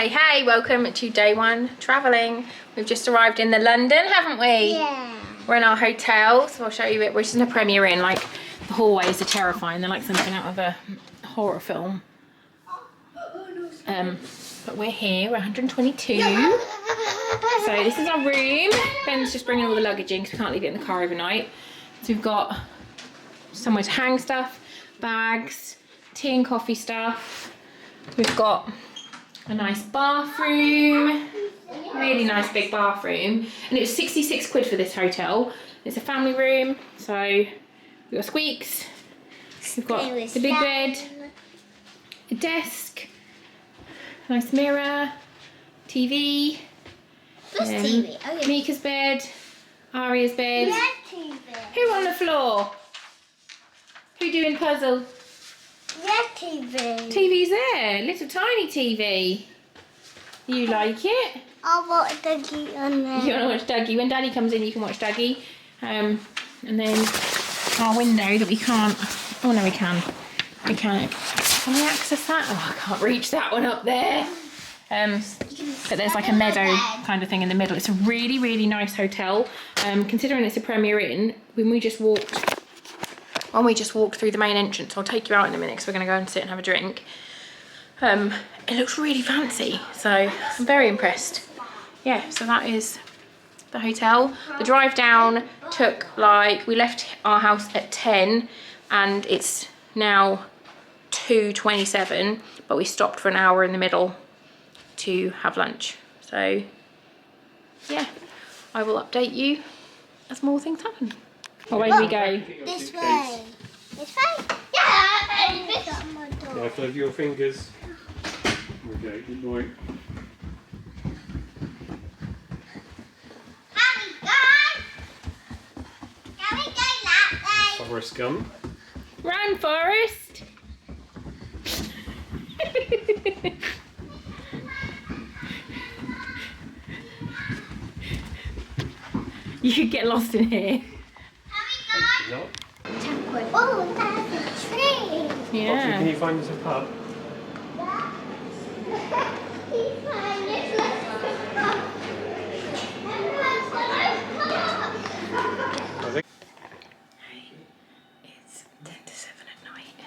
Hey, welcome to day one travelling. We've just arrived in London, haven't we? Yeah. We're in our hotel, so I'll show you it. We're just in a Premier Inn. Like, the hallways are terrifying. They're like something out of a horror film. But we're here, we're 122. So this is our room. Ben's just bringing all the luggage in because we can't leave it in the car overnight. So we've got somewhere to hang stuff, bags, tea and coffee stuff. We've got a nice bathroom, really nice big bathroom. And it was 66 quid for this hotel. It's a family room, so we've got squeaks. We've got the big bed, a desk, nice mirror, TV. What's TV? Okay. Mika's bed, Aria's bed. Yeah, TV. Who on the floor? Who doing puzzle? Yeah, TV. TV's there, little tiny TV. You like it? I want Dougie on there. You want to watch Dougie? When Daddy comes in, you can watch Dougie. And then our window that we can't. Oh no, we can. We can. Can we access that? Oh, I can't reach that one up there. But there's like a meadow kind of thing in the middle. It's a really, really nice hotel. Considering it's a Premier Inn, when we just walked through the main entrance, I'll take you out in a minute because we're going to go and sit and have a drink. It looks really fancy, so I'm very impressed. Yeah, so that is the hotel. The drive down took we left our house at 10 and it's now 2:27, but we stopped for an hour in the middle to have lunch. So yeah, I will update you as more things happen. What way do we go? This way. This way? Yeah, this way. Careful of your fingers. Okay, good boy. Forrest Gump. Run, Forrest! You could get lost in here. Oh, that's a tree. Yeah. Can you find us a pub? It's 10 to 7 at night.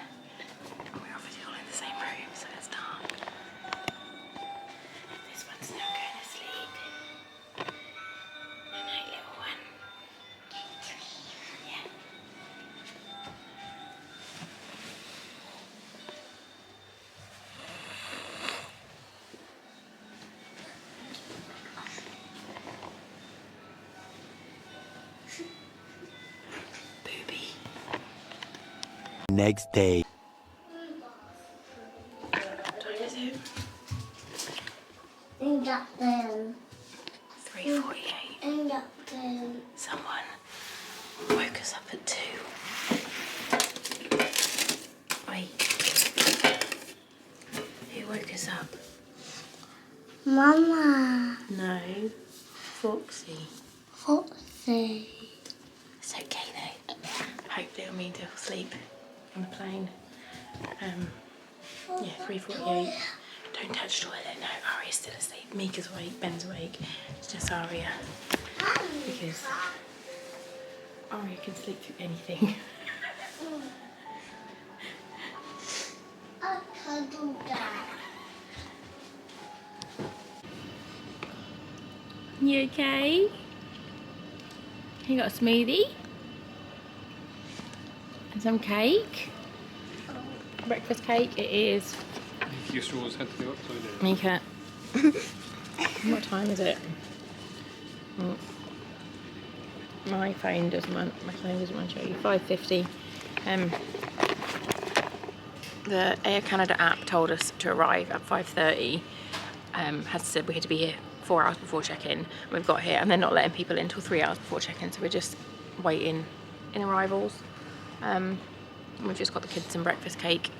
We're obviously all in the same room, so it's dark. This one's now going to sleep. Good night, little one. Yeah. Booby. Next day. What time is it? And up them. 3:48. And up them. Someone woke us up at 2. Wait. Who woke us up? Mama. No. Foxy. Foxy. It's okay though. Hopefully it'll mean to sleep on the plane. Yeah, 3:48. Don't touch the toilet. No, Aria's still asleep. Mika's awake. Ben's awake. It's just Aria. Because Aria can sleep through anything. I can't do that. You okay? You got a smoothie? And some cake? Breakfast cake it is. Your straws had to go upside down. Mika. What time is it? Oh. My phone doesn't want to show you. 5:50. The Air Canada app told us to arrive at 5:30. Had said we had to be here 4 hours before check-in. We've got here and they're not letting people in until 3 hours before check-in, so we're just waiting in arrivals. We've just got the kids some breakfast cake,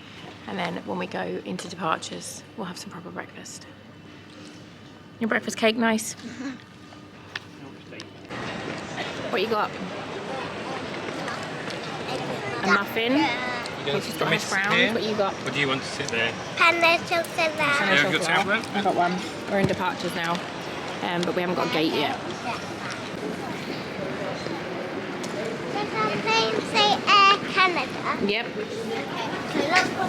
and then when we go into departures we'll have some proper breakfast. Your breakfast cake nice? What you got? A muffin? This is hash browns. What you got? Or do you want to sit there? Panda chocolate. Have you got tablet? I got one. We're in departures now, but we haven't got a gate yet. Does our plane say Air Canada? Yep. Okay, so let's go.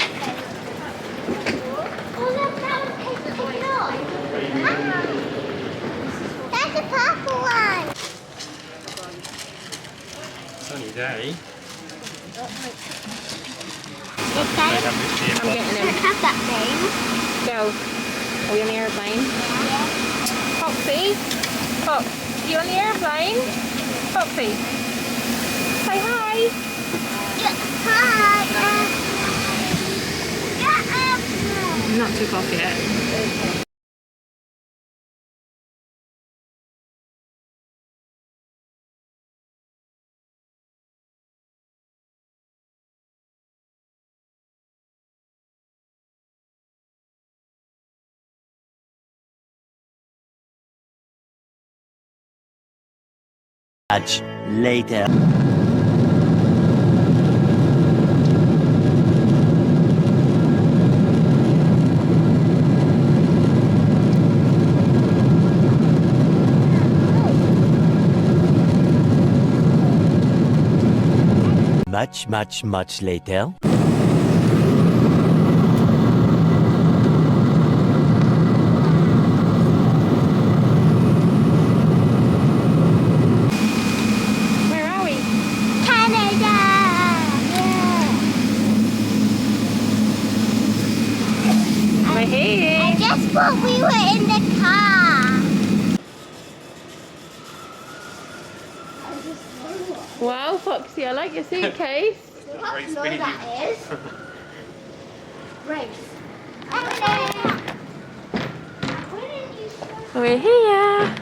Oh look, that one tastes so nice. That's a purple one. Sunny day. Okay. I'm getting them. Let's have that thing. Go. Are we on the airplane? Yeah. Foxy? Fox, you on the airplane? Foxy? Say hi. Yeah. Hi. Yeah. Not took off yet. Much later. Much later. Where are we? Canada. Yeah. We're here. I just thought we were in the car. Wow, Foxy, I like your suitcase. What know that is? Race. Hello. We're here.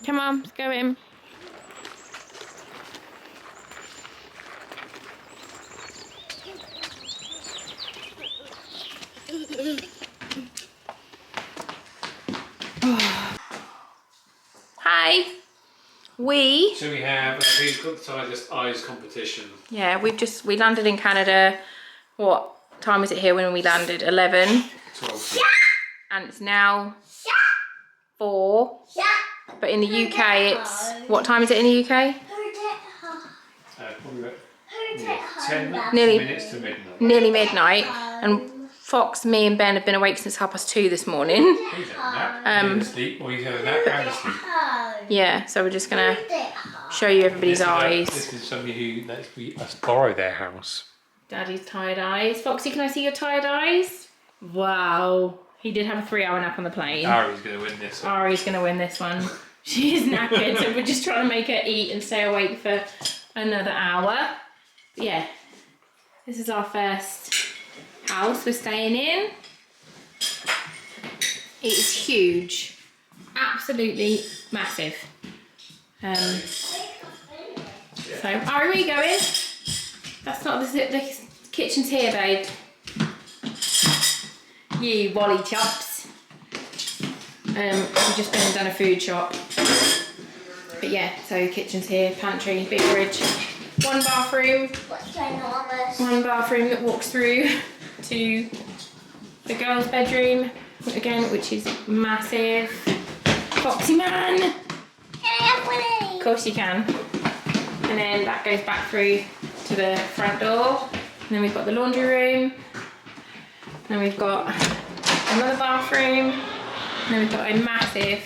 Come on, let's go in. Hi. So we have who's got the tightest eyes competition. Yeah, we landed in Canada. What time was it here when we landed? 11. 12. And it's now 4. Yeah. But in the UK it's, what time is it in the UK? Probably about 10 Nearly- minutes to midnight. Nearly midnight. And Fox, me and Ben have been awake since 2:30 this morning. He's had a nap, he's asleep, or he's had a nap and asleep. Yeah, so we're just gonna show you everybody's eyes. This is somebody who lets us borrow their house. Daddy's tired eyes. Foxy, can I see your tired eyes? Wow. He did have a 3-hour nap on the plane. Ari's going to win this. Ari's gonna win this one. She is knackered, so we're just trying to make her eat and stay awake for another hour. But yeah, this is our first house we're staying in. It is huge, absolutely massive. So, Ari, where are you going? That's not the kitchen's here, babe. You Wally chops. We've just been and done a food shop. But yeah, so kitchen's here, pantry, big fridge, one bathroom. What's ginormous? One bathroom that walks through to the girls' bedroom, again, which is massive. Foxy man! Can I have one? Of course you can. And then that goes back through to the front door. And then we've got the laundry room. And then we've got another bathroom. And then we've got a massive,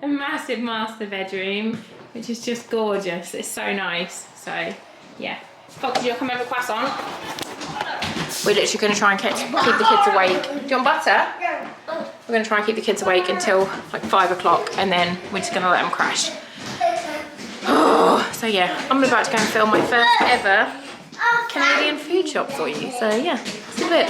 a massive master bedroom, which is just gorgeous. It's so nice. So, yeah. Foxy, you'll come over croissant. We're literally going to try and keep the kids awake. Do you want butter? We're going to try and keep the kids awake until like 5 o'clock, and then we're just going to let them crash. Oh, so yeah, I'm about to go and film my first ever Canadian food shop for you. So yeah, see you in a bit.